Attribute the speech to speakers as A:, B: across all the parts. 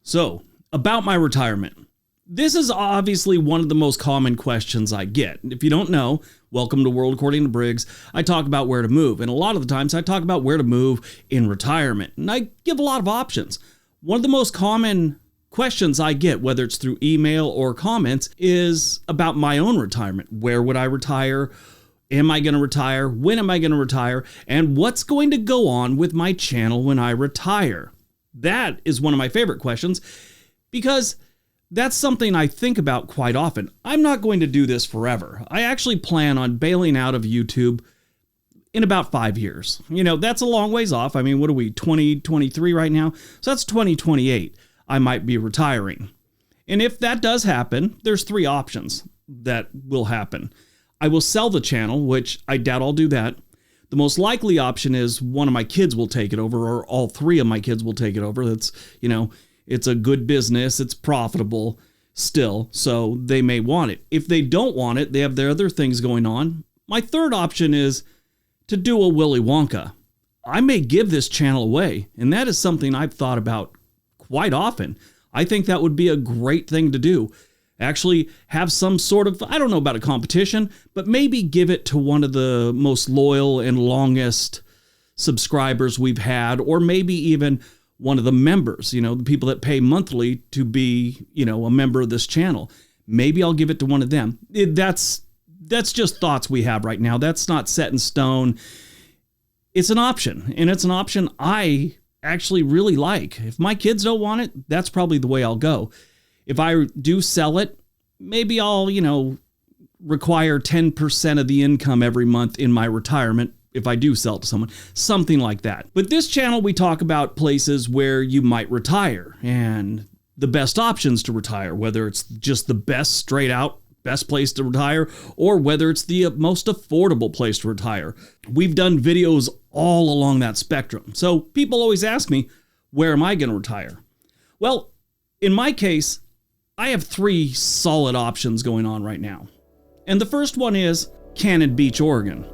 A: So, about my retirement. This is obviously one of the most common questions I get. If you don't know, welcome to World According to Briggs. I talk about where to move, and a lot of the times I talk about where to move in retirement, and I give a lot of options. One of the most common questions I get, whether it's through email or comments, is about my own retirement. Where would I retire? Am I going to retire? When am I going to retire? And what's going to go on with my channel when I retire? That is one of my favorite questions because that's something I think about quite often. I'm not going to do this forever. I actually plan on bailing out of YouTube in about 5 years. You know, that's a long ways off. I mean, what are we, 2023 right now? So that's 2028. I might be retiring. And if that does happen, there's 3 options that will happen. I will sell the channel, which I doubt I'll do that. The most likely option is one of my kids will take it over, or all 3 of my kids will take it over. That's, you know, it's a good business. It's profitable still, so they may want it. If they don't want it, they have their other things going on. My third option is to do a Willy Wonka. I may give this channel away, and that is something I've thought about quite often. I think that would be a great thing to do. Actually have some sort of, I don't know about a competition, but maybe give it to one of the most loyal and longest subscribers we've had, or maybe even one of the members, you know, the people that pay monthly to be, you know, a member of this channel. Maybe I'll give it to one of them. That's just thoughts we have right now. That's not set in stone. It's an option, and it's an option I actually really like. If my kids don't want it, that's probably the way I'll go. If I do sell it, maybe I'll, you know, require 10% of the income every month in my retirement if I do sell it to someone, something like that. But this channel, we talk about places where you might retire and the best options to retire, whether it's just the best straight out best place to retire, or whether it's the most affordable place to retire. We've done videos all along that spectrum. So people always ask me, where am I going to retire? Well, in my case, I have 3 solid options going on right now. And the first one is Cannon Beach, Oregon.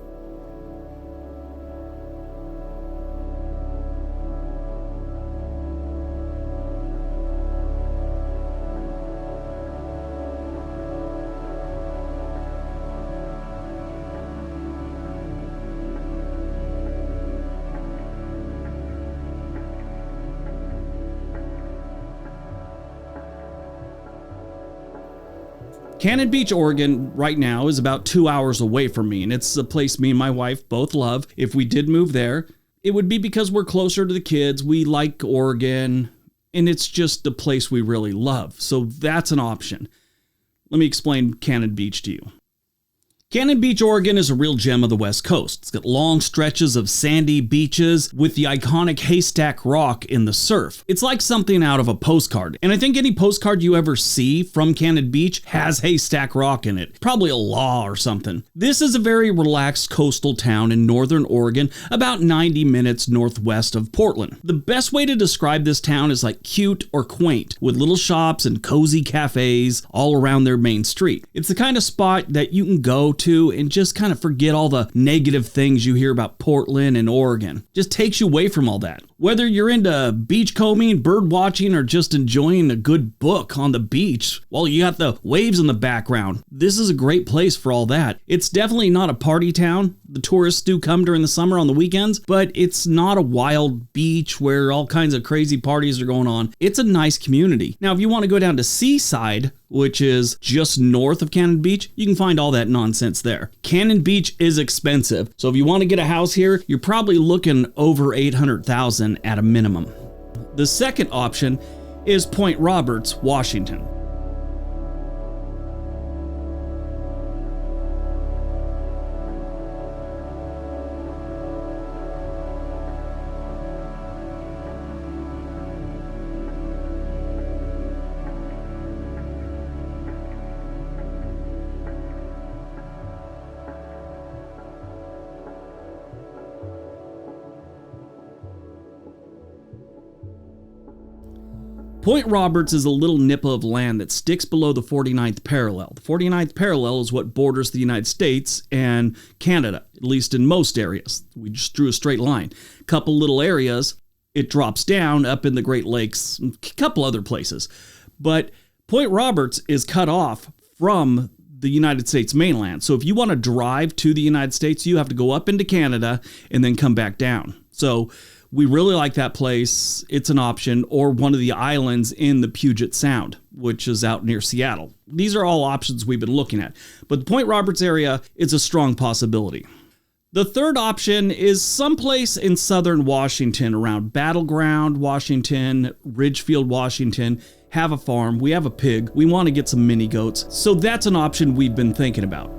A: Cannon Beach, Oregon, right now is about 2 hours away from me, and it's a place me and my wife both love. If we did move there, it would be because we're closer to the kids. We like Oregon, and it's just a place we really love. So that's an option. Let me explain Cannon Beach to you. Cannon Beach, Oregon is a real gem of the West Coast. It's got long stretches of sandy beaches with the iconic haystack rock in the surf. It's like something out of a postcard. And I think any postcard you ever see from Cannon Beach has haystack rock in it. Probably a law or something. This is a very relaxed coastal town in northern Oregon, about 90 minutes northwest of Portland. The best way to describe this town is like cute or quaint, with little shops and cozy cafes all around their main street. It's the kind of spot that you can go to and just kind of forget all the negative things you hear about Portland and Oregon. Just takes you away from all that. Whether you're into beachcombing, bird watching, or just enjoying a good book on the beach while you got the waves in the background, this is a great place for all that. It's definitely not a party town. The tourists do come during the summer on the weekends, but it's not a wild beach where all kinds of crazy parties are going on. It's a nice community. Now, if you want to go down to Seaside, which is just north of Cannon Beach, you can find all that nonsense there. Cannon Beach is expensive, so if you want to get a house here, you're probably looking over $800,000 at a minimum. The second option is Point Roberts, Washington. Point Roberts is a little nip of land that sticks below the 49th parallel. The 49th parallel is what borders the United States and Canada, at least in most areas. We just drew a straight line. A couple little areas it drops down up in the Great Lakes, a couple other places. But Point Roberts is cut off from the United States mainland. So if you want to drive to the United States, you have to go up into Canada and then come back down. So we really like that place. It's an option, or one of the islands in the Puget Sound, which is out near Seattle. These are all options we've been looking at. But the Point Roberts area is a strong possibility. The third option is someplace in southern Washington, around Battleground, Washington, Ridgefield, Washington. Have a farm, we have a pig, we want to get some mini goats. So that's an option we've been thinking about.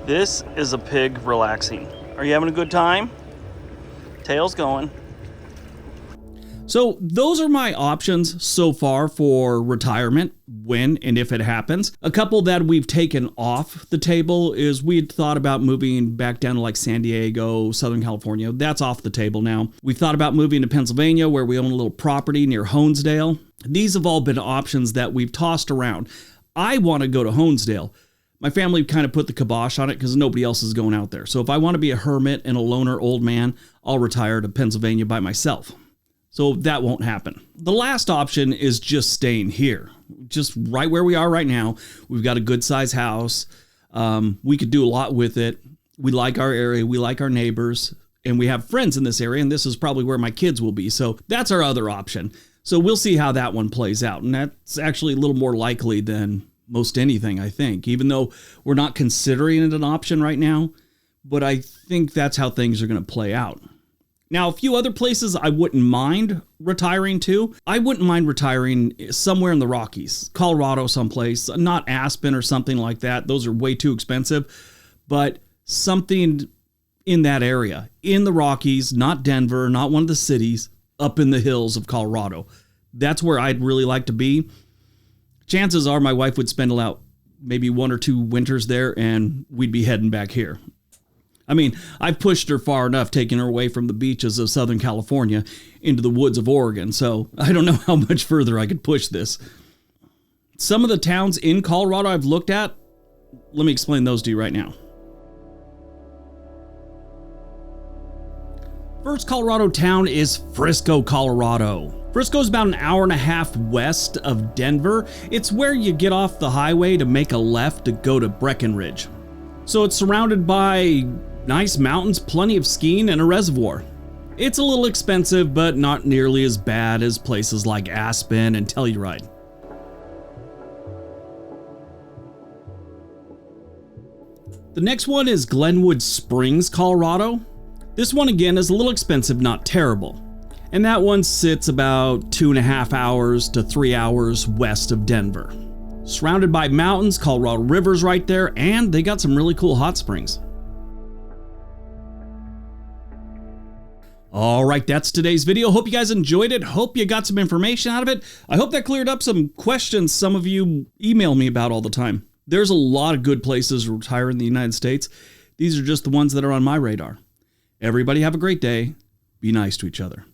A: This is a pig relaxing. Are you having a good time? Tail's going. So those are my options so far for retirement, when and if it happens. A couple that we've taken off the table is we had thought about moving back down to like San Diego, Southern California. That's off the table now. We've thought about moving to Pennsylvania, where we own a little property near Honesdale. These have all been options that we've tossed around. I want to go to Honesdale. My family kind of put the kibosh on it because nobody else is going out there. So if I want to be a hermit and a loner old man, I'll retire to Pennsylvania by myself. So that won't happen. The last option is just staying here, just right where we are right now. We've got a good size house. We could do a lot with it. We like our area. We like our neighbors, and we have friends in this area. And this is probably where my kids will be. So that's our other option. So we'll see how that one plays out. And that's actually a little more likely than most anything, I think, even though we're not considering it an option right now. But I think that's how things are going to play out. Now, a few other places I wouldn't mind retiring to. I wouldn't mind retiring somewhere in the Rockies, Colorado someplace, not Aspen or something like that. Those are way too expensive, but something in that area, in the Rockies, not Denver, not one of the cities, up in the hills of Colorado. That's where I'd really like to be. Chances are my wife would spend out maybe 1 or 2 winters there, and we'd be heading back here. I mean, I've pushed her far enough, taking her away from the beaches of Southern California into the woods of Oregon, so I don't know how much further I could push this. Some of the towns in Colorado I've looked at, let me explain those to you right now. First Colorado town is Frisco, Colorado. Frisco's about an hour and a half west of Denver. It's where you get off the highway to make a left to go to Breckenridge. So it's surrounded by nice mountains, plenty of skiing, and a reservoir. It's a little expensive, but not nearly as bad as places like Aspen and Telluride. The next one is Glenwood Springs, Colorado. This one again is a little expensive, not terrible. And that one sits about 2.5 hours to 3 hours west of Denver. Surrounded by mountains, Colorado River's right there, and they got some really cool hot springs. All right, that's today's video. Hope you guys enjoyed it. Hope you got some information out of it. I hope that cleared up some questions some of you email me about all the time. There's a lot of good places to retire in the United States. These are just the ones that are on my radar. Everybody have a great day. Be nice to each other.